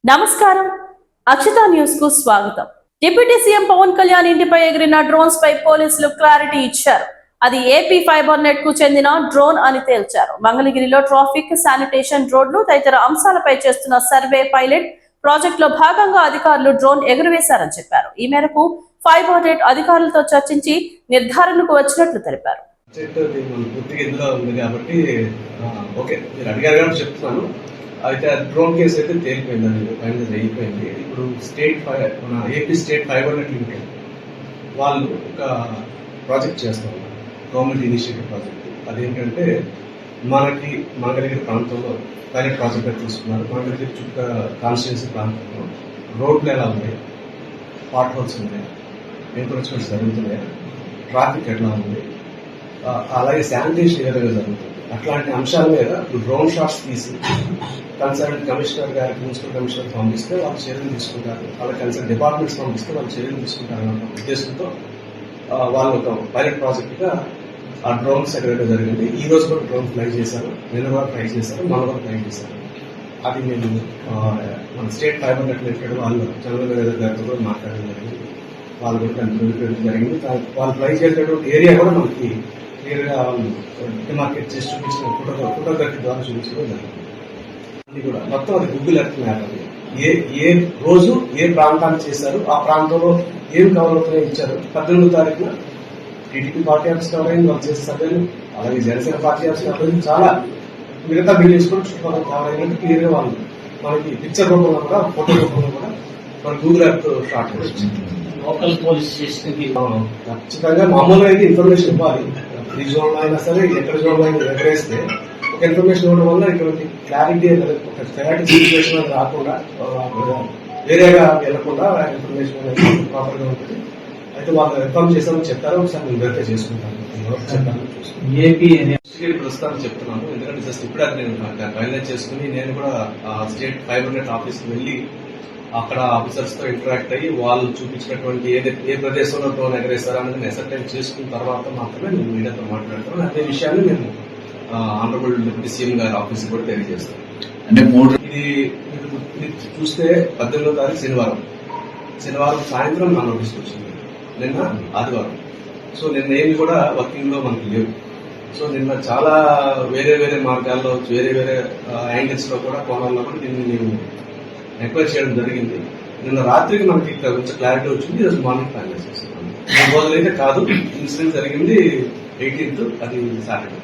నమస్కారం అక్షత న్యూస్ కు స్వాగతం. డిప్యూటీ సీఎం పవన్ కళ్యాణ్ ఇంటిపై ఎగిరిన డ్రోన్స్ పై పోలీసులు క్లారిటీ ఇచ్చారు. అది ఏపీ ఫైబర్ నెట్ కు చెందిన డ్రోన్ అని తేల్చారు. మంగళగిరిలో ట్రాఫిక్, శానిటేషన్, రోడ్లు తదితర అంశాలపై చేస్తున్న సర్వే పైలట్ ప్రాజెక్ట్ లో భాగంగా అధికారులు డ్రోన్ ఎగురవేశారని చెప్పారు. ఈ మేరకు ఫైబర్ నెట్ అధికారులతో చర్చించి నిర్ధారణకు వచ్చినట్లు తెలిపారు. అయితే డ్రోన్ కేసు అయితే తేలిపోయిందండి, ఫైనల్ అయిపోయింది. ఇప్పుడు AP state fibre net limited వాళ్ళు ఒక ప్రాజెక్ట్ చేస్తున్నారు, గవర్నమెంట్ ఇనిషియేటివ్ ప్రాజెక్ట్. అదేంటంటే మనకి మంగళగిరి ప్రాంతంలో పైలట్ ప్రాజెక్ట్ తీసుకున్నారు. మంగళగిరి చుట్టూ కాన్స్టిట్యున్సీ ప్రాంతంలో రోడ్లు ఎలా ఉన్నాయి, పాట్ హోల్స్ ఉన్నాయి, ఎన్క్రోచ్మెంట్స్ జరుగుతున్నాయి, ట్రాఫిక్ ఎట్లా ఉంది, అలాగే శానిటేషన్ ఏ విధంగా జరుగుతుంది, అట్లాంటి అంశాల మీద డ్రోన్ షాట్స్ తీసి కన్సర్న్ కమిషనర్ గారికి, మున్సిపల్ కమిషనర్ పంపిస్తే వాళ్ళు చర్యలు తీసుకుంటారు, వాళ్ళ కన్సర్న్ డిపార్ట్మెంట్స్ పంపిస్తే వాళ్ళు చర్యలు తీసుకుంటారు అన్న ఉద్దేశంతో వాళ్ళు ఒక పైలట్ ప్రాజెక్ట్ గా ఆ డ్రోన్స్ ఎక్కడైతే జరిగింది. ఈ రోజు కూడా డ్రోన్ ఫ్లై చేశారు, నిన్న కూడా ఫ్లై చేశారు, మన కూడా ఫ్లై చేశారు. అది మేము మన స్టేట్ ఫైబర్ నెట్ లిమిటెడ్ వాళ్ళు చంద్రబాబు గారితో కూడా మాట్లాడడం జరిగింది. వాళ్ళు కూడా కన్ఫర్మ్ జరిగింది. వాళ్ళు ఫ్లై చేసేటువంటి ఏరియా కూడా మనకి క్లియర్ గా డిమార్కెట్ చేసి చూపించిన ఫోటోగ్రఫీ ద్వారా చూపించడం జరిగింది. అది కూడా మొత్తం అది గూగుల్ ఎర్త్ మ్యాప్. అది ఏ రోజు ఏ ప్రాంతాన్ని చేశారు, ఆ ప్రాంతంలో ఏం కవర్ అవుతున్నాయో ఇచ్చారు. 18వ తారీఖున టీడీపీ పార్టీ ఆఫీస్ కవర్ అయింది, వాళ్ళు చేసే సభ్యులు, అలాగే జనసేన పార్టీ ఆఫీస్ కవర్ అయింది. చాలా మిగతా బిల్డింగ్స్ కూడా చుట్టుపక్కల కవర్ అయినట్టు క్లియర్ గా వాళ్ళు మనకి పిక్చర్ రూపంలో కూడా, ఫోటో రూపంలో కూడా మన Google earth shot local police station కి ఖచ్చితంగా మామూలుగా అయితే ఇన్ఫర్మేషన్ ఇవ్వాలి. ఈ జోన్ అయినా సరే, ఎక్కడ జోన్ అయినా ఎగరేస్తే ఒక ఇన్ఫర్మేషన్ ఇవ్వడం వల్ల ఇటువంటి క్లారిటీ ఒక క్లారిటీ సిచ్యువేషన్ రాకుండా, వేరేగా వెళ్లకుండా ఇన్ఫర్మేషన్ అనేది ప్రాపర్ గా ఉంటుంది. అయితే వాళ్ళు ఇన్ఫార్మ్ చేస్తామని చెప్తారు. ఒకసారి నేను వెరిఫై చేసుకుంటాను. ఏపీ ప్రస్తుతానికి చెప్తున్నాను, ఎందుకంటే జస్ట్ ఇప్పుడే నేను ఫైనలైజ్ చేసుకుని నేను కూడా స్టేట్ ఫైబర్ నెట్ ఆఫీస్కి వెళ్ళి అక్కడ ఆఫీసర్స్ తో ఇంటరాక్ట్ అయ్యి వాళ్ళు చూపించినటువంటి ఏ ప్రదేశంలో డ్రోన్ ఎగరేస్తారో అనేది అసర్టైన్ చేసుకున్న తర్వాత మాత్రమే నేను మీడియాతో మాట్లాడతాను. అదే విషయాన్ని నేను ఆనరబుల్ డిప్యూటీ సీఎం గారి ఆఫీస్ కూడా తెలియజేస్తాను. అంటే ఇది చూస్తే 18వ తారీఖు శనివారం సాయంత్రం నా నోటీస్కి వచ్చింది. నిన్న ఆదివారం. సో నిన్న ఏమి కూడా వర్కింగ్ లో మనకి లేవు. సో నిన్న చాలా వేరే మార్గాల్లో, వేరే యాంగిల్స్ లో కూడా, కోణాల్లో కూడా దీన్ని నేను ఎంక్వైరీ చేయడం జరిగింది. నిన్న రాత్రికి మనకి కొంచెం క్లారిటీ వచ్చింది. ఈరోజు మార్నింగ్ ఫైనలైజ్ చేస్తున్నాను. 3 రోజులైతే కాదు, ఇన్సిడెంట్ జరిగింది 18th, అది సాటర్డే.